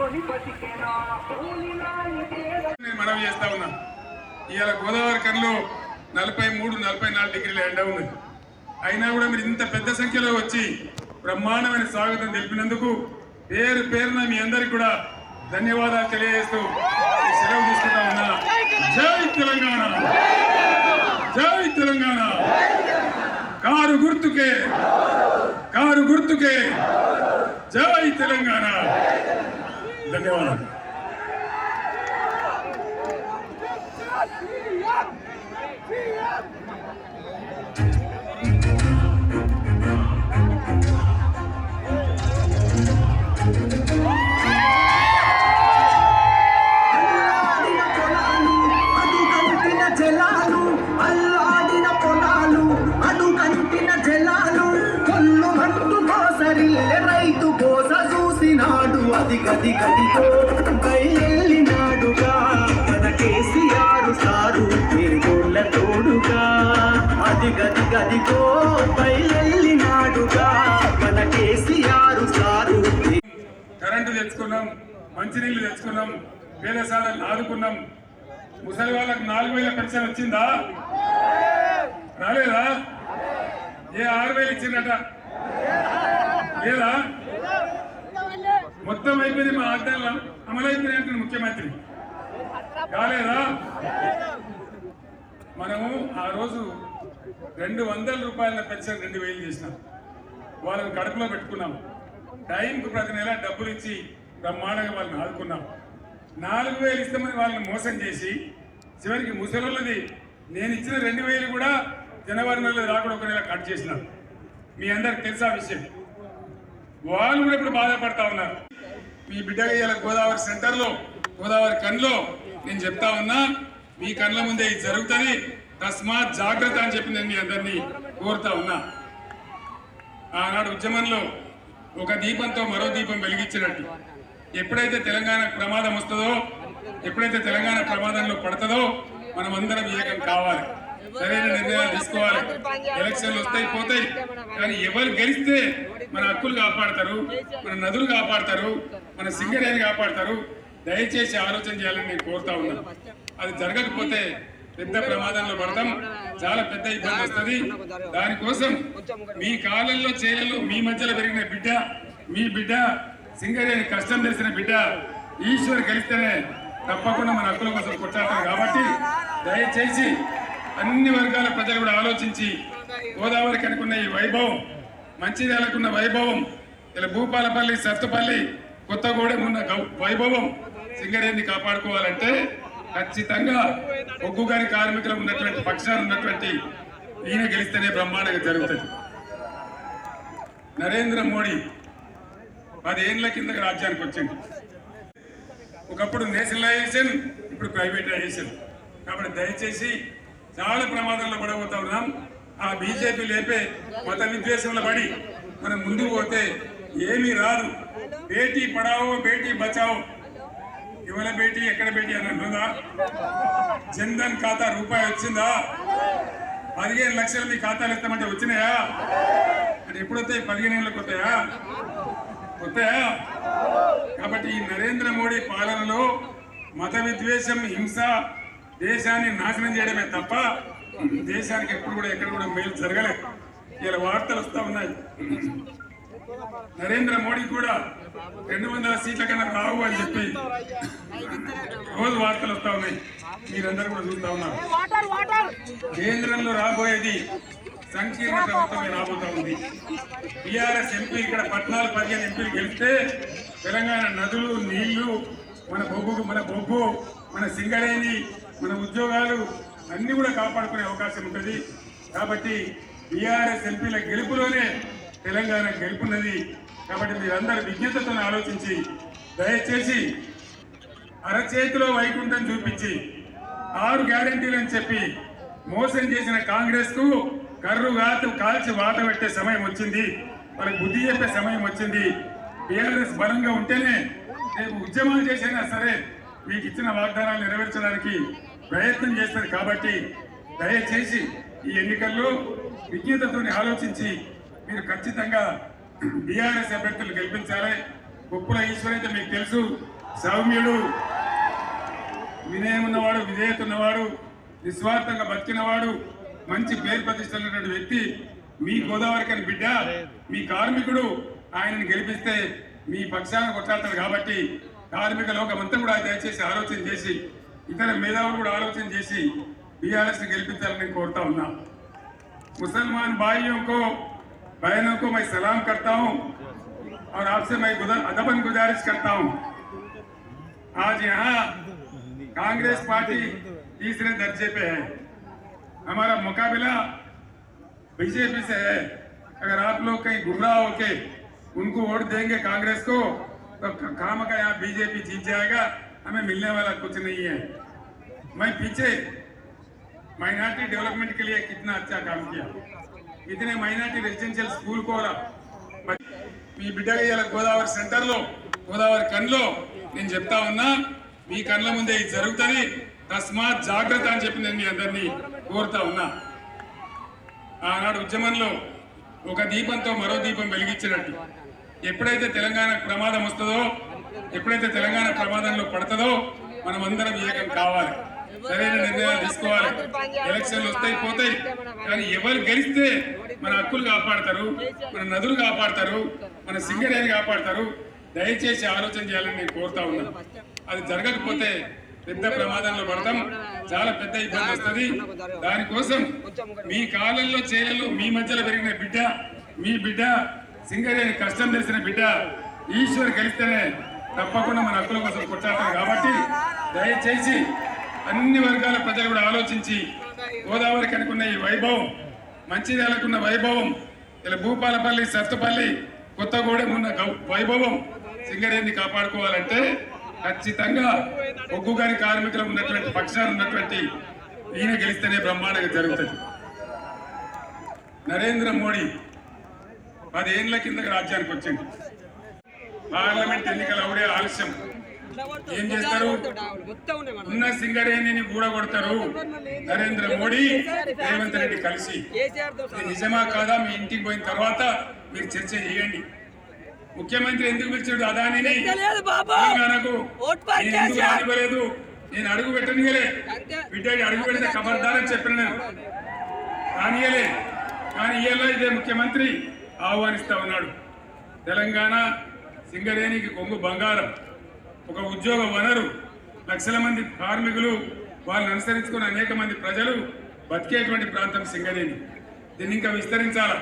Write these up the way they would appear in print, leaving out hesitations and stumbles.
నేను మనవి చేస్తా ఉన్నా, ఇవాళ గోదావరి కన్లో 43-44 డిగ్రీల ఎండ ఉంది. అయినా కూడా మీరు ఇంత పెద్ద సంఖ్యలో వచ్చి బ్రహ్మాండమైన స్వాగతం తెలిపినందుకు పేరు పేరున మీ అందరికి కూడా ధన్యవాదాలు తెలియజేస్తూ సెలవు తీసుకుంటా ఉన్నా. జై తెలంగాణ, జై తెలంగాణ. కారు గుర్తుకే, కారు గుర్తుకే, జై తెలంగాణ. ధన్యవాదాలు. గది గదితో బయలునాడుగా మన కేసీఆర్ సారు తిరుగుళ్ళ తోడుగా. అది గది గదితో బయలునాడుగా మన కేసీఆర్ సారు. కరెంటు తెచ్చుకున్నాం, మంచినీళ్ళు తెచ్చుకున్నాం, పేదసాలను ఆదుకున్నాం. ముసలి వాళ్ళకు 4000 పెన్షన్ వచ్చిందా? రాలేదా? 6000 ఇచ్చిందట లేదా? మొత్తం అయిపోయింది. మా ఆజ్ఞలు అమలైపోయినట్టు ముఖ్యమంత్రి కాలేదా? మనము ఆ రోజు 200 రూపాయల పెన్షన్ 2000 చేసినాం. వాళ్ళని కడుపులో పెట్టుకున్నాం. టైంకు ప్రతి నెల డబ్బులు ఇచ్చి బ్రహ్మాండంగా వాళ్ళని ఆదుకున్నాం. 4000 ఇస్తామని వాళ్ళని మోసం చేసి చివరికి ముసలిది నేను ఇచ్చిన 2000 కూడా జనవరి నెలలో రాకుండా ఒక నెల కట్ చేసినాం. మీ అందరికి తెలుసా విషయం? వాళ్ళు కూడా ఇప్పుడు బాధపడతా ఉన్నారు. మీ బిడ్డగా ఇవాళ గోదావరి సెంటర్లో, గోదావరి కన్లో నేను చెప్తా ఉన్నా, మీ కళ్ళ ముందే ఇది జరుగుతుంది, తస్మాత్ జాగ్రత్త అని చెప్పి నేను మీ అందరినీ కోరుతా ఉన్నా. ఆనాడు ఉద్యమంలో ఒక దీపంతో మరో దీపం వెలిగించినట్టు ఎప్పుడైతే తెలంగాణ ప్రమాదం వస్తుందో, ఎప్పుడైతే తెలంగాణ ప్రమాదంలో పడుతుందో మనం అందరం ఏకం కావాలి, సరైన నిర్ణయాలు తీసుకోవాలి. ఎలక్షన్లు వస్తాయి పోతాయి, కానీ ఎవరు గెలిస్తే మన హక్కులు కాపాడతారు, మన నదులు కాపాడతారు, మన సింగరేణి కాపాడతారు. దయచేసి ఆలోచన చేయాలని నేను కోరుతా ఉన్నాను. అది జరగకపోతే పెద్ద ప్రమాదంలో పడతాం, చాలా పెద్ద ఇబ్బంది వస్తుంది. దానికోసం మీ కాలంలో చేలలో మీ మధ్యలో పెరిగిన బిడ్డ, మీ బిడ్డ సింగరేణి కష్టం తెలిసిన బిడ్డ ఈశ్వర్ గెలిస్తేనే తప్పకుండా మన హక్కుల కోసం కొట్లాడతారు. కాబట్టి దయచేసి అన్ని వర్గాల ప్రజలు కూడా ఆలోచించి గోదావరికి అనుకున్న ఈ వైభవం, మంచిర్యాలకున్న వైభవం, ఇలా భూపాలపల్లి, సత్తుపల్లి, కొత్తగూడెం ఉన్న వైభవం సింగరేణిని కాపాడుకోవాలంటే ఖచ్చితంగా ఒగ్గు గారి కార్మికులు ఉన్నటువంటి పక్షాలు ఉన్నటువంటి ఈయన గెలిస్తేనే బ్రహ్మాండంగా జరుగుతుంది. నరేంద్ర మోడీ 10 ఏళ్ల కిందకి రాజ్యానికి వచ్చింది. ఒకప్పుడు నేషనలైజేషన్, ఇప్పుడు ప్రైవేటైజేషన్. కాబట్టి దయచేసి చాలా ప్రమాదంలో పడబోతా ఉన్నాం. ఆ బీజేపీ లేపే మత విద్వేషంలో పడి మనం ముందుకు పోతే ఏమీ రాదు. బేటీ పడావో బేటీ బచావో, ఇవాళ బేటీ ఎక్కడ బేటీ అని అంటుందా? జన్ధన్ ఖాతా రూపాయి వచ్చిందా? 15 లక్షలు మీ ఖాతాలు ఇస్తామంటే వచ్చినాయా? అంటే ఎప్పుడొస్తాయి? 15 ఏళ్ళకి వస్తాయా? వస్తాయా? కాబట్టి ఈ నరేంద్ర మోడీ పాలనలో మత విద్వేషం, హింస దేశాన్ని నాశనం చేయడమే తప్ప దేశానికి ఎప్పుడు కూడా ఎక్కడ కూడా మేలు జరగలేదు. ఇలా వార్తలు వస్తూ ఉన్నాయి. నరేంద్ర మోడీ కూడా 200 సీట్ల కన్నా రావు అని చెప్పి రోజు వార్తలు వస్తూ ఉన్నాయి. మీరందరూ కూడా చూస్తూ ఉన్నారు. కేంద్రంలో రాబోయేది సంకీర్ణ ప్రభుత్వమే రాబోతా ఉంది. టీఆర్ఎస్ ఎంపీ ఇక్కడ 14-15 ఎంపీలు గెలిస్తే తెలంగాణ నదులు, నీళ్లు, మన బొగ్గు, మన సింగరేణి, మన ఉద్యోగాలు అన్ని కూడా కాపాడుకునే అవకాశం ఉంటుంది. కాబట్టి టీఆర్ఎస్ ఎంపీల గెలుపులోనే తెలంగాణ గెలుపున్నది. కాబట్టి మీరందరూ విజ్ఞతతో ఆలోచించి దయచేసి అరచేతిలో వైకుంఠం చూపించి 6 గ్యారెంటీలని చెప్పి మోసం చేసిన కాంగ్రెస్ కు కర్రు కాల్చి వాత పెట్టే సమయం వచ్చింది. వాళ్ళకి బుద్ధి చెప్పే సమయం వచ్చింది. టీఆర్ఎస్ బలంగా ఉంటేనే రేపు ఉద్యమాలు చేసైనా సరే మీకు ఇచ్చిన వాగ్దానాలు నెరవేర్చడానికి ప్రయత్నం చేస్తారు. కాబట్టి దయచేసి ఈ ఎన్నికల్లో విజ్ఞతతో ఆలోచించి మీరు ఖచ్చితంగా బీఆర్ఎస్ అభ్యర్థులు గెలిపించాలి. కుప్పుల ఈశ్వర్ అయితే మీకు తెలుసు, సౌమ్యుడు, వినయం ఉన్నవాడు, విధేయత ఉన్నవాడు, నిస్వార్థంగా బతికినవాడు, మంచి పేరు ప్రతిష్టలు ఉన్నటువంటి వ్యక్తి. మీ గోదావరికని బిడ్డ, మీ కార్మికుడు. ఆయనను గెలిపిస్తే మీ పక్షాన కొట్లాడతాడు. కాబట్టి కార్మిక లోకమంతా కూడా దయచేసి ఆలోచన చేసి, ఇతర మేధావులు కూడా ఆలోచన చేసి బీఆర్ఎస్ గెలిపించాలని నేను కోరుతా ఉన్నా. मुसलमान भाइयों को, बहनों को मैं सलाम करता हूं और आपसे मैं अदबन गुजारिश करता हूं। आज यहाँ कांग्रेस पार्टी तीसरे दर्जे पे है, हमारा मुकाबला बीजेपी से है। अगर आप लोग कहीं गुमराह होके उनको वोट देंगे कांग्रेस को, तो काम का यहाँ बीजेपी जीत जाएगा, हमें मिलने वाला कुछ नहीं है। मैं पीछे माइनॉरिटी डेवलपमेंट के लिए कितना अच्छा काम किया, इतने माइनॉरिटी रेजिडेंशियल स्कूल को మీ బిడ్డగా ఇలా గోదావరి సెంటర్లో, గోదావరి కన్లో నేను చెప్తా ఉన్నా, మీ కళ్ళ ముందే ఇది జరుగుతుంది, తస్మాత్ జాగ్రత్త అని చెప్పి నేను మీ అందరినీ కోరుతా ఉన్నా. ఆనాడు ఉద్యమంలో ఒక దీపంతో మరో దీపం వెలిగించినట్టు ఎప్పుడైతే తెలంగాణకు ప్రమాదం వస్తుందో, ఎప్పుడైతే తెలంగాణ ప్రమాదంలో పడుతుందో మనం అందరం ఏకం కావాలి, సరైన నిర్ణయాలు తీసుకోవాలి. ఎలక్షన్లు వస్తాయి పోతాయి, కానీ ఎవరు గెలిస్తే మన హక్కులు కాపాడతారు, మన నదులు కాపాడతారు, మన సింగరేణి కాపాడతారు. దయచేసి ఆలోచన చేయాలని నేను కోరుతా ఉన్నాను. అది జరగకపోతే పెద్ద ప్రమాదంలో పడతాం, చాలా పెద్ద ఇబ్బంది వస్తుంది. దానికోసం మీ కాలంలో చేలలో మీ మధ్యలో పెరిగిన బిడ్డ, మీ బిడ్డ సింగరేణి కష్టం తెలిసిన బిడ్డ ఈశ్వర్ గెలిస్తేనే తప్పకుండా మన హక్కుల కోసం కొట్టాడతారు. కాబట్టి దయచేసి అన్ని వర్గాల ప్రజలు కూడా ఆలోచించి గోదావరికి అనుకున్న ఈ వైభవం, మంచిర్యాలకున్న వైభవం, ఇలా భూపాలపల్లి, సత్తుపల్లి, కొత్తగూడెం ఉన్న వైభవం సింగరేణిని కాపాడుకోవాలంటే ఖచ్చితంగా ఒగ్గు గారి కార్మికులు ఉన్నటువంటి పక్షాలు ఉన్నటువంటి ఈయన గెలిస్తేనే బ్రహ్మాండంగా జరుగుతుంది. నరేంద్ర మోడీ 10 ఏళ్ల కిందకి రాజ్యానికి వచ్చింది. పార్లమెంట్ ఎన్నికలు అవుడే ఆలస్యం. ఏం చేస్తారు? ఉన్న సింగరేణిని కూడగొడతారు. నరేంద్ర మోడీ, రేవంత్ రెడ్డి కలిసి. ఇది నిజమా కాదా మీ ఇంటికి పోయిన తర్వాత మీరు చర్చ చేయండి. ముఖ్యమంత్రి ఎందుకు పిలిచాడు అదానిని? తెలంగాణకు ఎందుకు రానివ్వలేదు? నేను అడుగు పెట్టనియలే, బిడ్డకి అడుగు పెడితే ఖబర్దారని చెప్పిన నేను రానియలే. కానీ ఇయ్యాల ఇదే ముఖ్యమంత్రి ఆహ్వానిస్తా ఉన్నాడు. తెలంగాణ సింగరేణికి కొంగు బంగారం, ఒక ఉద్యోగ వనరు, లక్షల మంది కార్మికులు, వాళ్ళని అనుసరించుకున్న అనేక మంది ప్రజలు బతికేటువంటి ప్రాంతం సింగరేణి. దీన్ని ఇంకా విస్తరించాల.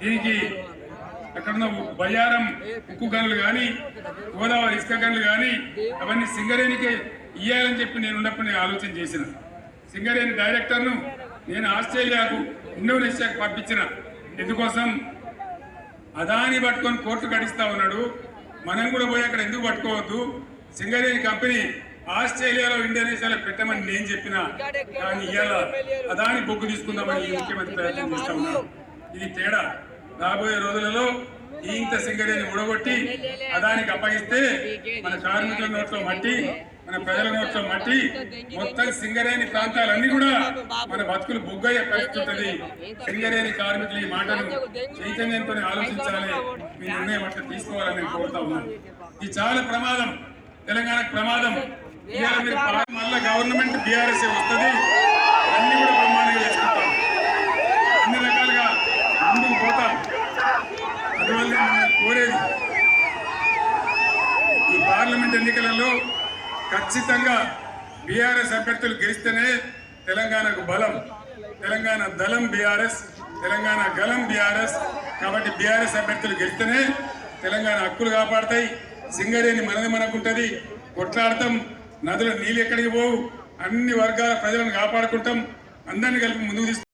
దీనికి అక్కడున్న బయ్యారం ఉక్కు గనులు కానీ, గోదావరి ఇసుక గనులు కానీ అవన్నీ సింగరేణికే ఇయ్యాలని చెప్పి నేను ఉన్నప్పుడు నేను ఆలోచన చేసిన. సింగరేణి డైరెక్టర్ను నేను ఆస్ట్రేలియాకు, ఇండోనేషియాకు పంపించిన. ఎందుకోసం? అదాని పట్టుకొని కోర్టు గడిస్తా ఉన్నాడు, మనం కూడా పోయి అక్కడ ఎందుకు పట్టుకోవద్దు, సింగరేణి కంపెనీ ఆస్ట్రేలియాలో, ఇండోనేషియాలో పెట్టమని నేను చెప్పినా. కానీ ఇవాళ అదాని బొగ్గు తీసుకుందామని ఈ ముఖ్యమంత్రి ప్రయత్నం చేస్తా ఉన్నాడు. ఇది తేడా. రాబోయే రోజులలో ఇంత సింగరేణి ఊడగొట్టి అదానికి అప్పగిస్తే మన కార్మికుల నోట్లో మట్టి, మన ప్రజల నోట్లో మట్టి, మొత్తం సింగరేణి ప్రాంతాలన్నీ కూడా మన బతుకులు బొగ్గయ్యే పరిస్థితి. సింగరేణి కార్మికులు ఈ మాటను చైతన్యంతో ఆలోచించాలి, మీ నిర్ణయం అట్లా తీసుకోవాలని నేను కోరుతా ఉన్నాను. ఇది చాలా ప్రమాదం, తెలంగాణకు ప్రమాదం. ఇవాళ మీరు మళ్ళా గవర్నమెంట్ బీఆర్ఎస్ వస్తుంది, అన్ని కూడా బ్రహ్మాండంగా చేసుకుంటాం, అన్ని రకాలుగా ముందుకు పోతాం. అందువల్ల నేను కోరేది, ఈ పార్లమెంట్ ఎన్నికలలో ఖచ్చితంగా బీఆర్ఎస్ అభ్యర్థులు గెలిస్తేనే తెలంగాణకు బలం. తెలంగాణ దళం బీఆర్ఎస్, తెలంగాణ గలం బీఆర్ఎస్. కాబట్టి బీఆర్ఎస్ అభ్యర్థులు గెలిస్తేనే తెలంగాణ హక్కులు కాపాడతాయి, సింగరేణి మనది మనకుంటుంది, కొట్లాడతాం, నదుల నీళ్ళు ఎక్కడికి పోవు, అన్ని వర్గాల ప్రజలను కాపాడుకుంటాం, అందరినీ కలిపి ముందుకు తీసుకుంటాం.